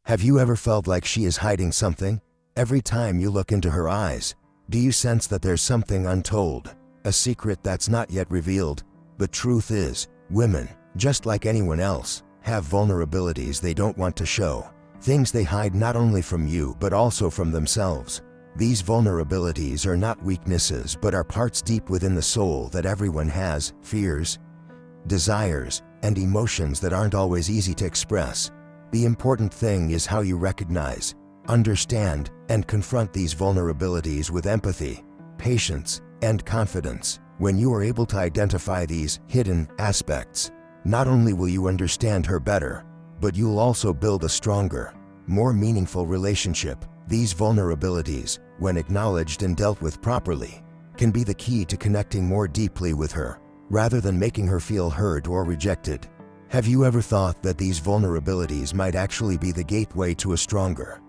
Have you ever felt like she is hiding something? Every time you look into her eyes, do you sense that there's something untold, a secret that's not yet revealed? The truth is, women, just like anyone else, have vulnerabilities they don't want to show, things they hide not only from you but also from themselves. These vulnerabilities are not weaknesses but are parts deep within the soul that everyone has, fears, desires, and emotions that aren't always easy to express. The important thing is how you recognize, understand, and confront these vulnerabilities with empathy, patience, and confidence. When you are able to identify these hidden aspects, not only will you understand her better, but you'll also build a stronger, more meaningful relationship. These vulnerabilities, when acknowledged and dealt with properly, can be the key to connecting more deeply with her, rather than making her feel hurt or rejected. Have you ever thought that these vulnerabilities might actually be the gateway to a stronger,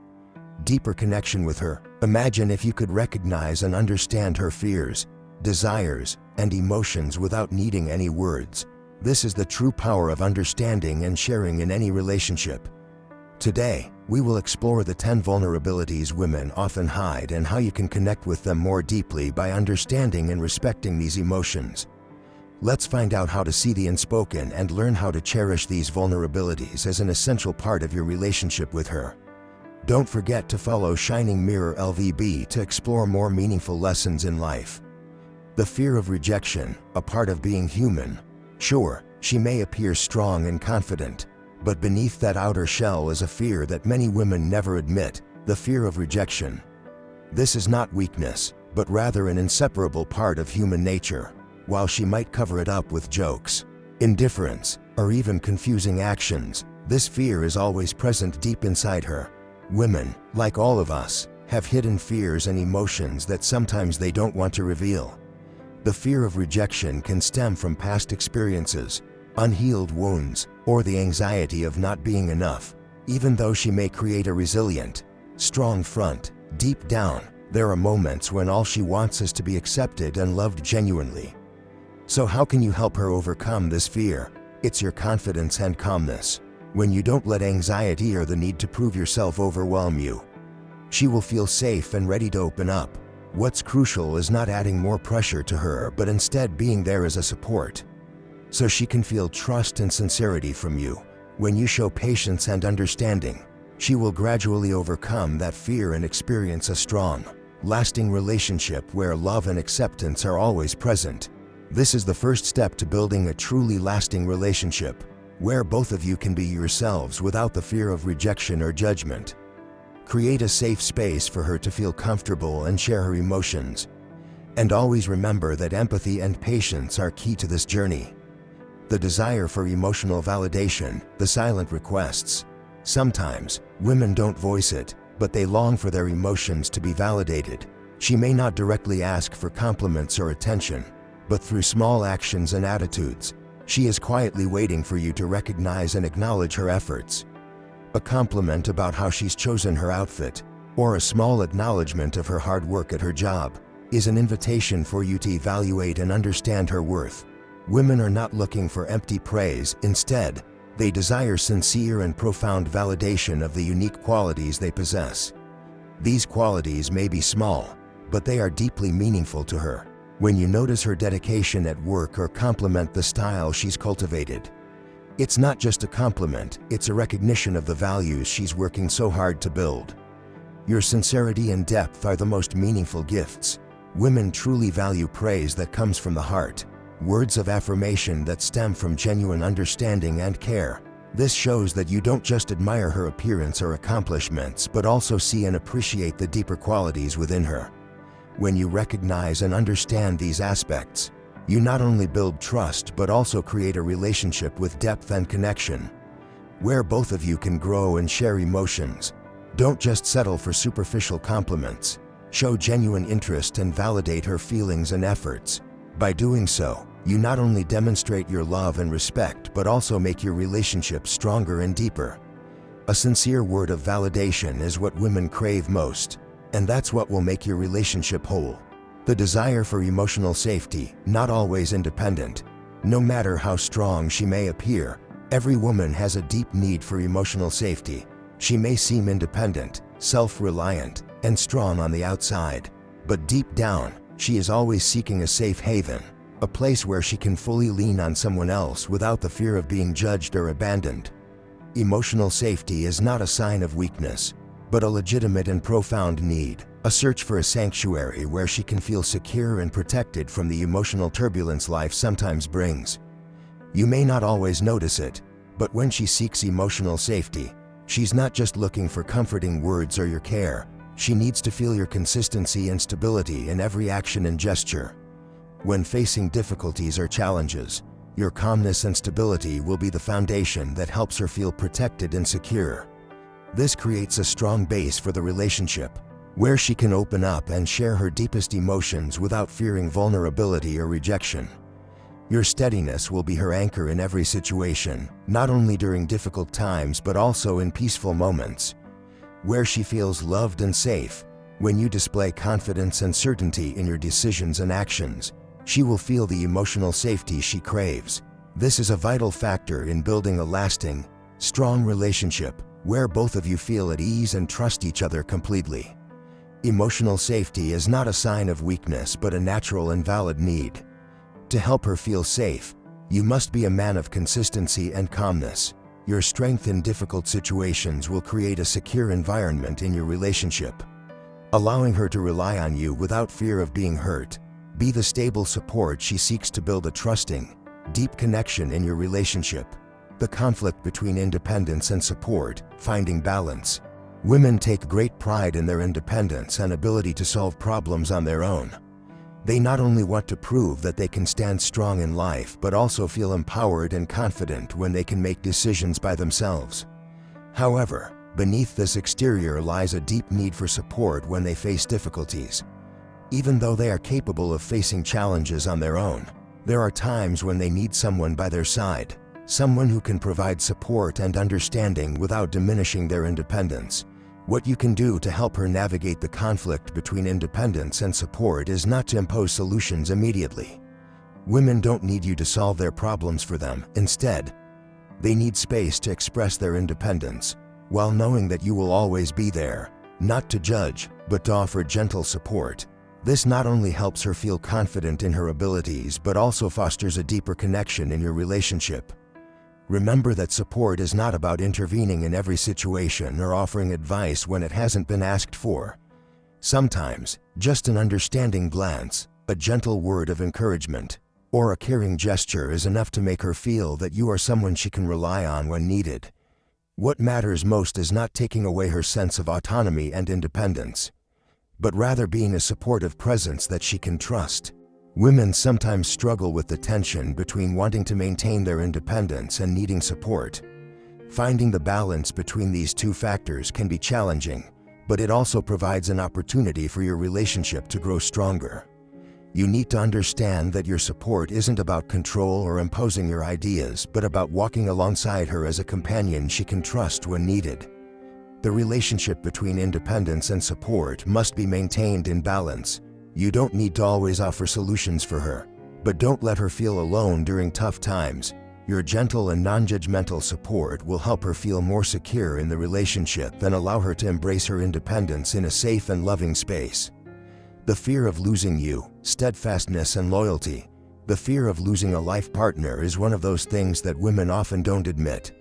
deeper connection with her? Imagine if you could recognize and understand her fears, desires, and emotions without needing any words. This is the true power of understanding and sharing in any relationship. Today, we will explore the 10 vulnerabilities women often hide and how you can connect with them more deeply by understanding and respecting these emotions. Let's find out how to see the unspoken and learn how to cherish these vulnerabilities as an essential part of your relationship with her. Don't forget to follow Shining Mirror-LVB to explore more meaningful lessons in life. The fear of rejection, a part of being human. Sure, she may appear strong and confident, but beneath that outer shell is a fear that many women never admit, the fear of rejection. This is not weakness, but rather an inseparable part of human nature. While she might cover it up with jokes, indifference, or even confusing actions, this fear is always present deep inside her. Women, like all of us, have hidden fears and emotions that sometimes they don't want to reveal. The fear of rejection can stem from past experiences, unhealed wounds, or the anxiety of not being enough. Even though she may create a resilient, strong front, deep down, there are moments when all she wants is to be accepted and loved genuinely. So how can you help her overcome this fear? It's your confidence and calmness. When you don't let anxiety or the need to prove yourself overwhelm you, she will feel safe and ready to open up. What's crucial is not adding more pressure to her, but instead being there as a support, so she can feel trust and sincerity from you. When you show patience and understanding, she will gradually overcome that fear and experience a strong, lasting relationship where love and acceptance are always present. This is the first step to building a truly lasting relationship, where both of you can be yourselves without the fear of rejection or judgment. Create a safe space for her to feel comfortable and share her emotions. And always remember that empathy and patience are key to this journey. The desire for emotional validation, the silent requests. Sometimes, women don't voice it, but they long for their emotions to be validated. She may not directly ask for compliments or attention, but through small actions and attitudes, she is quietly waiting for you to recognize and acknowledge her efforts. A compliment about how she's chosen her outfit, or a small acknowledgement of her hard work at her job, is an invitation for you to evaluate and understand her worth. Women are not looking for empty praise. Instead, they desire sincere and profound validation of the unique qualities they possess. These qualities may be small, but they are deeply meaningful to her. When you notice her dedication at work or compliment the style she's cultivated, it's not just a compliment, it's a recognition of the values she's working so hard to build. Your sincerity and depth are the most meaningful gifts. Women truly value praise that comes from the heart, words of affirmation that stem from genuine understanding and care. This shows that you don't just admire her appearance or accomplishments, but also see and appreciate the deeper qualities within her. When you recognize and understand these aspects, you not only build trust but also create a relationship with depth and connection, where both of you can grow and share emotions. Don't just settle for superficial compliments. Show genuine interest and validate her feelings and efforts. By doing so, you not only demonstrate your love and respect but also make your relationship stronger and deeper. A sincere word of validation is what women crave most, and that's what will make your relationship whole. The desire for emotional safety, not always independent. No matter how strong she may appear, every woman has a deep need for emotional safety. She may seem independent, self-reliant, and strong on the outside, but deep down, she is always seeking a safe haven, a place where she can fully lean on someone else without the fear of being judged or abandoned. Emotional safety is not a sign of weakness, but a legitimate and profound need, a search for a sanctuary where she can feel secure and protected from the emotional turbulence life sometimes brings. You may not always notice it, but when she seeks emotional safety, she's not just looking for comforting words or your care. She needs to feel your consistency and stability in every action and gesture. When facing difficulties or challenges, your calmness and stability will be the foundation that helps her feel protected and secure. This creates a strong base for the relationship, where she can open up and share her deepest emotions without fearing vulnerability or rejection. Your steadiness will be her anchor in every situation, not only during difficult times but also in peaceful moments, where she feels loved and safe. When you display confidence and certainty in your decisions and actions, she will feel the emotional safety she craves. This is a vital factor in building a lasting, strong relationship where both of you feel at ease and trust each other completely. Emotional safety is not a sign of weakness but a natural and valid need. To help her feel safe, you must be a man of consistency and calmness. Your strength in difficult situations will create a secure environment in your relationship, allowing her to rely on you without fear of being hurt. Be the stable support she seeks to build a trusting, deep connection in your relationship. The conflict between independence and support, finding balance. Women take great pride in their independence and ability to solve problems on their own. They not only want to prove that they can stand strong in life but also feel empowered and confident when they can make decisions by themselves. However, beneath this exterior lies a deep need for support when they face difficulties. Even though they are capable of facing challenges on their own, there are times when they need someone by their side, someone who can provide support and understanding without diminishing their independence. What you can do to help her navigate the conflict between independence and support is not to impose solutions immediately. Women don't need you to solve their problems for them. Instead, they need space to express their independence, while knowing that you will always be there, not to judge, but to offer gentle support. This not only helps her feel confident in her abilities but also fosters a deeper connection in your relationship. Remember that support is not about intervening in every situation or offering advice when it hasn't been asked for. Sometimes, just an understanding glance, a gentle word of encouragement, or a caring gesture is enough to make her feel that you are someone she can rely on when needed. What matters most is not taking away her sense of autonomy and independence, but rather being a supportive presence that she can trust. Women sometimes struggle with the tension between wanting to maintain their independence and needing support. Finding the balance between these two factors can be challenging, but it also provides an opportunity for your relationship to grow stronger. You need to understand that your support isn't about control or imposing your ideas, but about walking alongside her as a companion she can trust when needed. The relationship between independence and support must be maintained in balance. You don't need to always offer solutions for her, but don't let her feel alone during tough times. Your gentle and non-judgmental support will help her feel more secure in the relationship and allow her to embrace her independence in a safe and loving space. The fear of losing you, steadfastness and loyalty. The fear of losing a life partner is one of those things that women often don't admit.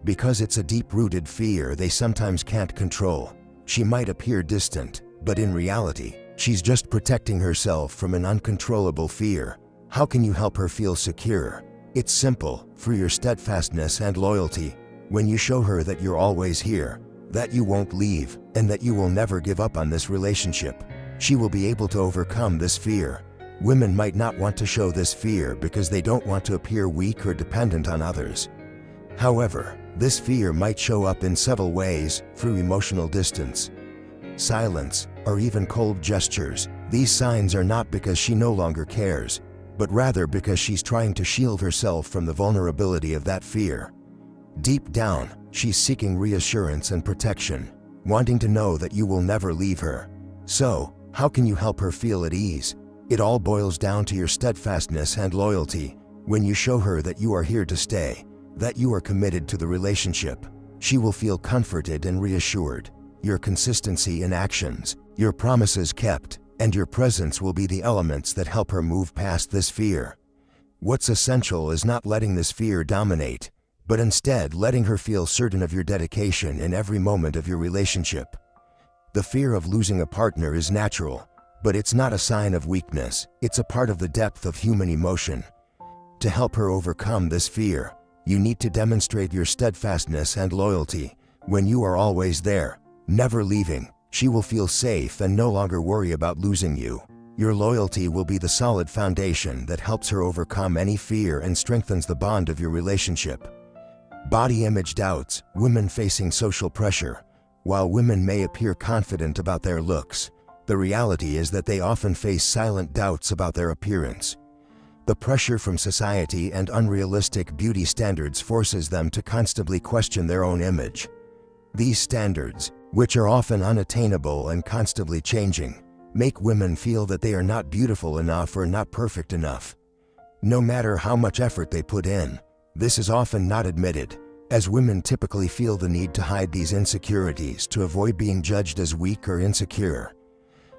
Because it's a deep-rooted fear they sometimes can't control. She might appear distant, but in reality, she's just protecting herself from an uncontrollable fear. How can you help her feel secure? It's simple. Through your steadfastness and loyalty. When you show her that you're always here, that you won't leave, and that you will never give up on this relationship, she will be able to overcome this fear. Women might not want to show this fear because they don't want to appear weak or dependent on others. However, this fear might show up in subtle ways, through emotional distance, silence, or even cold gestures. These signs are not because she no longer cares, but rather because she's trying to shield herself from the vulnerability of that fear. Deep down, she's seeking reassurance and protection, wanting to know that you will never leave her. So, how can you help her feel at ease? It all boils down to your steadfastness and loyalty. When you show her that you are here to stay, that you are committed to the relationship, She will feel comforted and reassured. Your consistency in actions, your promises kept, and your presence will be the elements that help her move past this fear. What's essential is not letting this fear dominate, but instead letting her feel certain of your dedication in every moment of your relationship. The fear of losing a partner is natural, but it's not a sign of weakness. It's a part of the depth of human emotion. To help her overcome this fear, you need to demonstrate your steadfastness and loyalty. When you are always there, never leaving, she will feel safe and no longer worry about losing you. Your loyalty will be the solid foundation that helps her overcome any fear and strengthens the bond of your relationship. Body image doubts, women facing social pressure. While women may appear confident about their looks, the reality is that they often face silent doubts about their appearance. The pressure from society and unrealistic beauty standards forces them to constantly question their own image. These standards, which are often unattainable and constantly changing, make women feel that they are not beautiful enough or not perfect enough. No matter how much effort they put in, this is often not admitted, as women typically feel the need to hide these insecurities to avoid being judged as weak or insecure.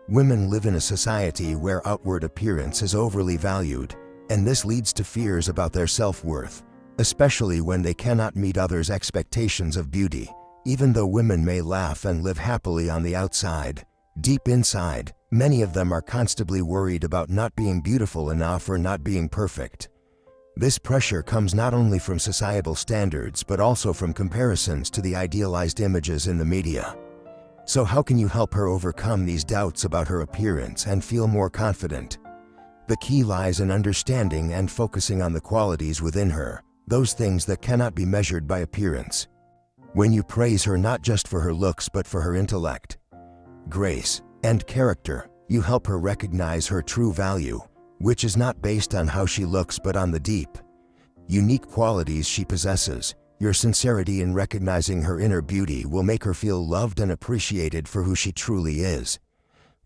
Women live in a society where outward appearance is overly valued, and this leads to fears about their self-worth, especially when they cannot meet others' expectations of beauty. Even though women may laugh and live happily on the outside, deep inside, many of them are constantly worried about not being beautiful enough or not being perfect. This pressure comes not only from societal standards but also from comparisons to the idealized images in the media. So how can you help her overcome these doubts about her appearance and feel more confident? The key lies in understanding and focusing on the qualities within her, those things that cannot be measured by appearance. When you praise her not just for her looks but for her intellect, grace, and character, you help her recognize her true value, which is not based on how she looks but on the deep, unique qualities she possesses. Your sincerity in recognizing her inner beauty will make her feel loved and appreciated for who she truly is.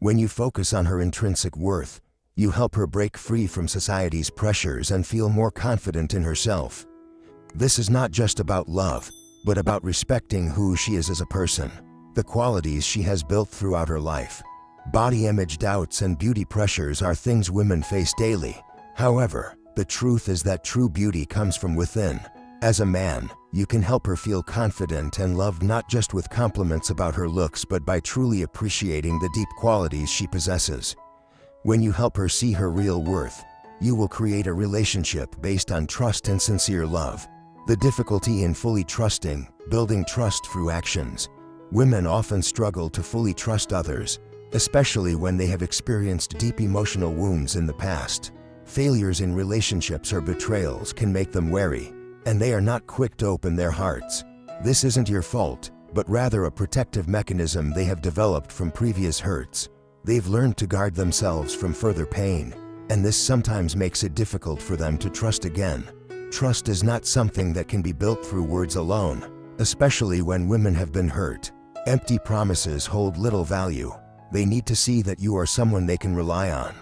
When you focus on her intrinsic worth, you help her break free from society's pressures and feel more confident in herself. This is not just about love, but about respecting who she is as a person, the qualities she has built throughout her life. Body image doubts and beauty pressures are things women face daily. However, the truth is that true beauty comes from within. As a man, you can help her feel confident and loved not just with compliments about her looks but by truly appreciating the deep qualities she possesses. When you help her see her real worth, you will create a relationship based on trust and sincere love. The difficulty in fully trusting, building trust through actions. Women often struggle to fully trust others, especially when they have experienced deep emotional wounds in the past. Failures in relationships or betrayals can make them wary, and they are not quick to open their hearts. This isn't your fault, but rather a protective mechanism they have developed from previous hurts. They've learned to guard themselves from further pain, and this sometimes makes it difficult for them to trust again. Trust is not something that can be built through words alone, especially when women have been hurt. Empty promises hold little value. They need to see that you are someone they can rely on,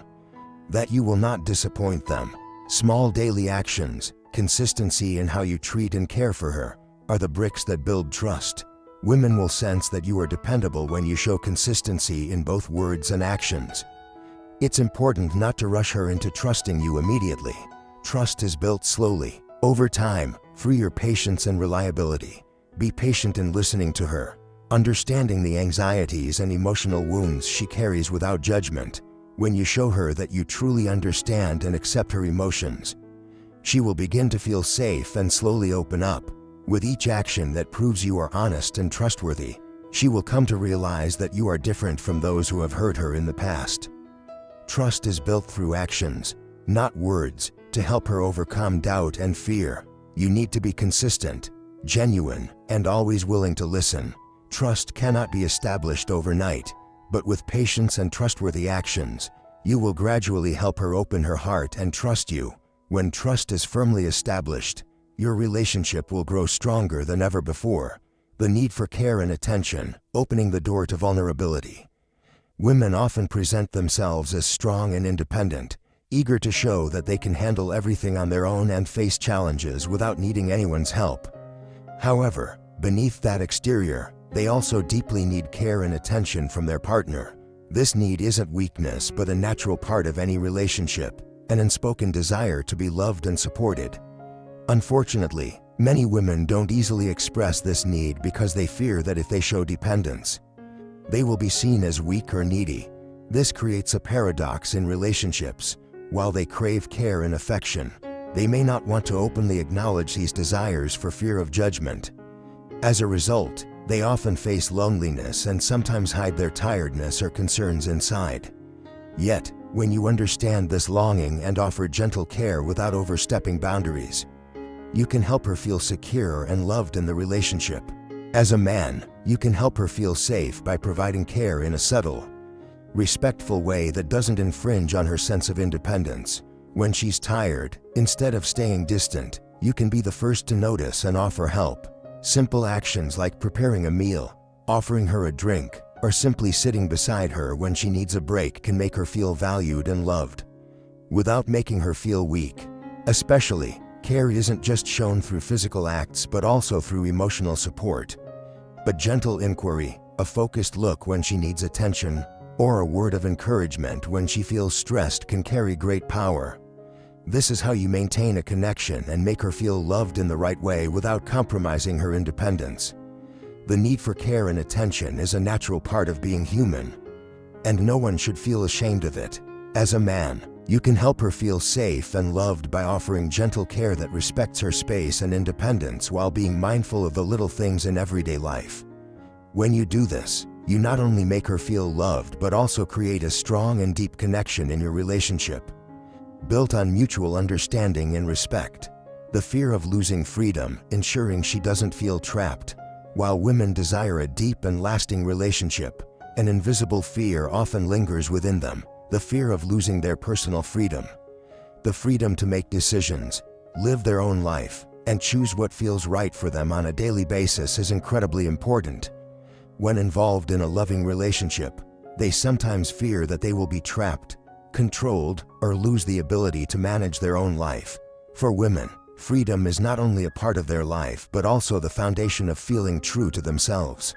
that you will not disappoint them. Small daily actions, consistency in how you treat and care for her, are the bricks that build trust. Women will sense that you are dependable when you show consistency in both words and actions. It's important not to rush her into trusting you immediately. Trust is built slowly, over time, through your patience and reliability. Be patient in listening to her, understanding the anxieties and emotional wounds she carries without judgment. When you show her that you truly understand and accept her emotions, she will begin to feel safe and slowly open up. With each action that proves you are honest and trustworthy, she will come to realize that you are different from those who have hurt her in the past. Trust is built through actions, not words. To help her overcome doubt and fear, you need to be consistent, genuine, and always willing to listen. Trust cannot be established overnight, but with patience and trustworthy actions, you will gradually help her open her heart and trust you. When trust is firmly established, your relationship will grow stronger than ever before. The need for care and attention, opening the door to vulnerability. Women often present themselves as strong and independent, eager to show that they can handle everything on their own and face challenges without needing anyone's help. However, Beneath that exterior, they also deeply need care and attention from their partner. This need isn't weakness but a natural part of any relationship, an unspoken desire to be loved and supported. Unfortunately, many women don't easily express this need because they fear that if they show dependence, they will be seen as weak or needy. This creates a paradox in relationships. While they crave care and affection, they may not want to openly acknowledge these desires for fear of judgment. As a result, they often face loneliness and sometimes hide their tiredness or concerns inside. Yet, when you understand this longing and offer gentle care without overstepping boundaries, you can help her feel secure and loved in the relationship. As a man, you can help her feel safe by providing care in a subtle, respectful way that doesn't infringe on her sense of independence. When she's tired, instead of staying distant, you can be the first to notice and offer help. Simple actions like preparing a meal, offering her a drink, or simply sitting beside her when she needs a break can make her feel valued and loved, without making her feel weak. Especially, care isn't just shown through physical acts but also through emotional support. But gentle inquiry, a focused look when she needs attention, or a word of encouragement when she feels stressed can carry great power. This is how you maintain a connection and make her feel loved in the right way without compromising her independence. The need for care and attention is a natural part of being human, and no one should feel ashamed of it. As a man, you can help her feel safe and loved by offering gentle care that respects her space and independence while being mindful of the little things in everyday life. When you do this, you not only make her feel loved but also create a strong and deep connection in your relationship, built on mutual understanding and respect. The fear of losing freedom, ensuring she doesn't feel trapped. While women desire a deep and lasting relationship, an invisible fear often lingers within them, the fear of losing their personal freedom. The freedom to make decisions, live their own life, and choose what feels right for them on a daily basis is incredibly important. When involved in a loving relationship, they sometimes fear that they will be trapped, controlled, or lose the ability to manage their own life. For women, freedom is not only a part of their life but also the foundation of feeling true to themselves.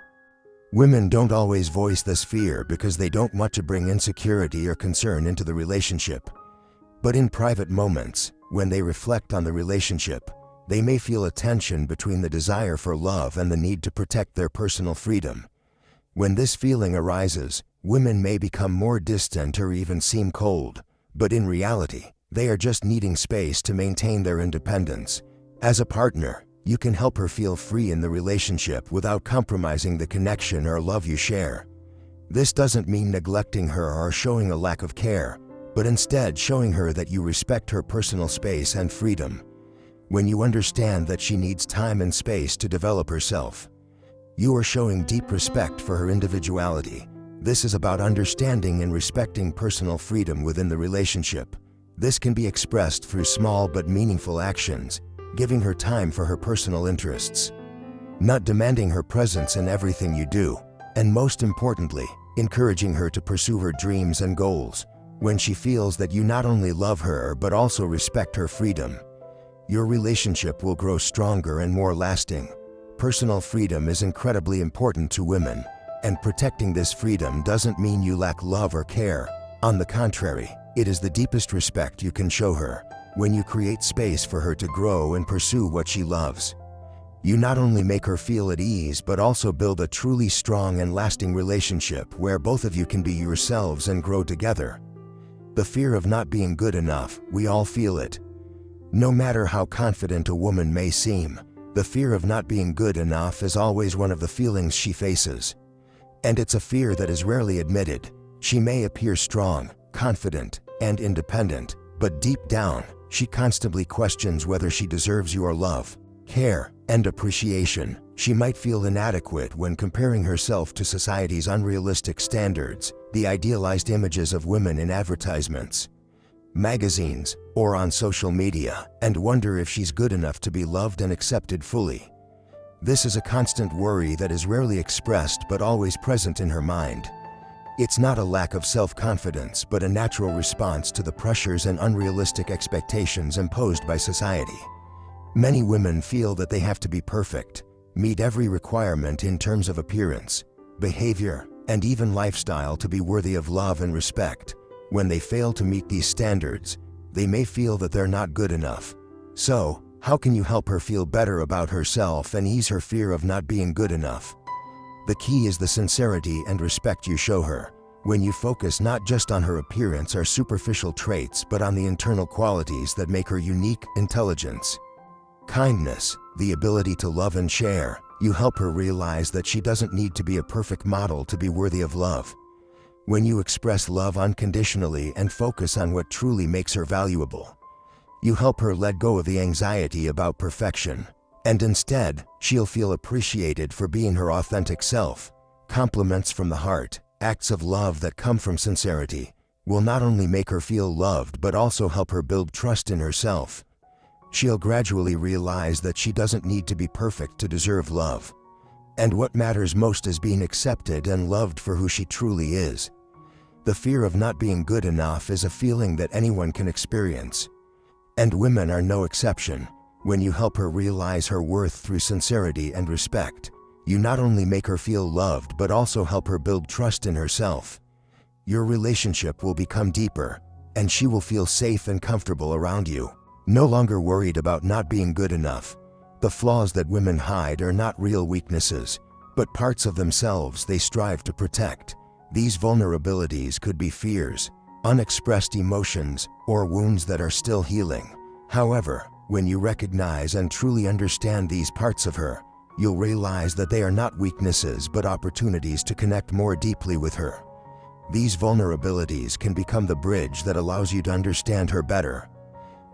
Women don't always voice this fear because they don't want to bring insecurity or concern into the relationship. But in private moments, when they reflect on the relationship, they may feel a tension between the desire for love and the need to protect their personal freedom. When this feeling arises, women may become more distant or even seem cold, but in reality, they are just needing space to maintain their independence. As a partner, you can help her feel free in the relationship without compromising the connection or love you share. This doesn't mean neglecting her or showing a lack of care, but instead showing her that you respect her personal space and freedom. When you understand that she needs time and space to develop herself, you are showing deep respect for her individuality. This is about understanding and respecting personal freedom within the relationship. This can be expressed through small but meaningful actions, giving her time for her personal interests, not demanding her presence in everything you do, and most importantly, encouraging her to pursue her dreams and goals. When she feels that you not only love her but also respect her freedom, your relationship will grow stronger and more lasting. Personal freedom is incredibly important to women, and protecting this freedom doesn't mean you lack love or care. On the contrary, it is the deepest respect you can show her. When you create space for her to grow and pursue what she loves, you not only make her feel at ease but also build a truly strong and lasting relationship where both of you can be yourselves and grow together. The fear of not being good enough, we all feel it. No matter how confident a woman may seem, the fear of not being good enough is always one of the feelings she faces. And it's a fear that is rarely admitted. She may appear strong, confident, and independent, but deep down, she constantly questions whether she deserves your love, care, and appreciation. She might feel inadequate when comparing herself to society's unrealistic standards, the idealized images of women in advertisements, magazines, or on social media, and wonder if she's good enough to be loved and accepted fully. This is a constant worry that is rarely expressed but always present in her mind. It's not a lack of self-confidence but a natural response to the pressures and unrealistic expectations imposed by society. Many women feel that they have to be perfect, meet every requirement in terms of appearance, behavior, and even lifestyle to be worthy of love and respect. When they fail to meet these standards, they may feel that they're not good enough. So, how can you help her feel better about herself and ease her fear of not being good enough? The key is the sincerity and respect you show her. When you focus not just on her appearance or superficial traits but on the internal qualities that make her unique: intelligence, kindness, the ability to love and share, you help her realize that she doesn't need to be a perfect model to be worthy of love. When you express love unconditionally and focus on what truly makes her valuable, you help her let go of the anxiety about perfection, and instead, she'll feel appreciated for being her authentic self. Compliments from the heart, acts of love that come from sincerity, will not only make her feel loved but also help her build trust in herself. She'll gradually realize that she doesn't need to be perfect to deserve love. And what matters most is being accepted and loved for who she truly is. The fear of not being good enough is a feeling that anyone can experience. And women are no exception. When you help her realize her worth through sincerity and respect, you not only make her feel loved but also help her build trust in herself. Your relationship will become deeper, and she will feel safe and comfortable around you, no longer worried about not being good enough. The flaws that women hide are not real weaknesses, but parts of themselves they strive to protect. These vulnerabilities could be fears, unexpressed emotions, or wounds that are still healing. However, when you recognize and truly understand these parts of her, you'll realize that they are not weaknesses but opportunities to connect more deeply with her. These vulnerabilities can become the bridge that allows you to understand her better,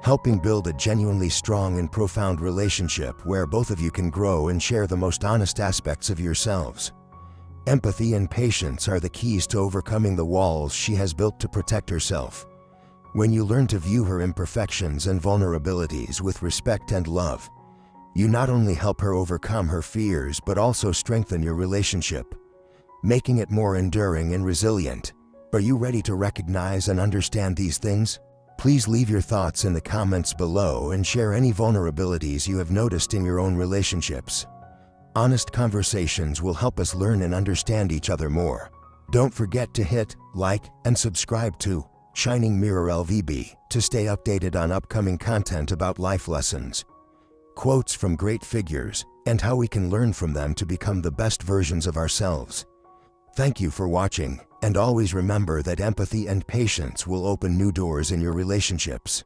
helping build a genuinely strong and profound relationship where both of you can grow and share the most honest aspects of yourselves. Empathy and patience are the keys to overcoming the walls she has built to protect herself. When you learn to view her imperfections and vulnerabilities with respect and love, you not only help her overcome her fears but also strengthen your relationship, making it more enduring and resilient. Are you ready to recognize and understand these things? Please leave your thoughts in the comments below and share any vulnerabilities you have noticed in your own relationships. Honest conversations will help us learn and understand each other more. Don't forget to hit like and subscribe to Shining Mirror-LVB to stay updated on upcoming content about life lessons, quotes from great figures, and how we can learn from them to become the best versions of ourselves. Thank you for watching, and always remember that empathy and patience will open new doors in your relationships.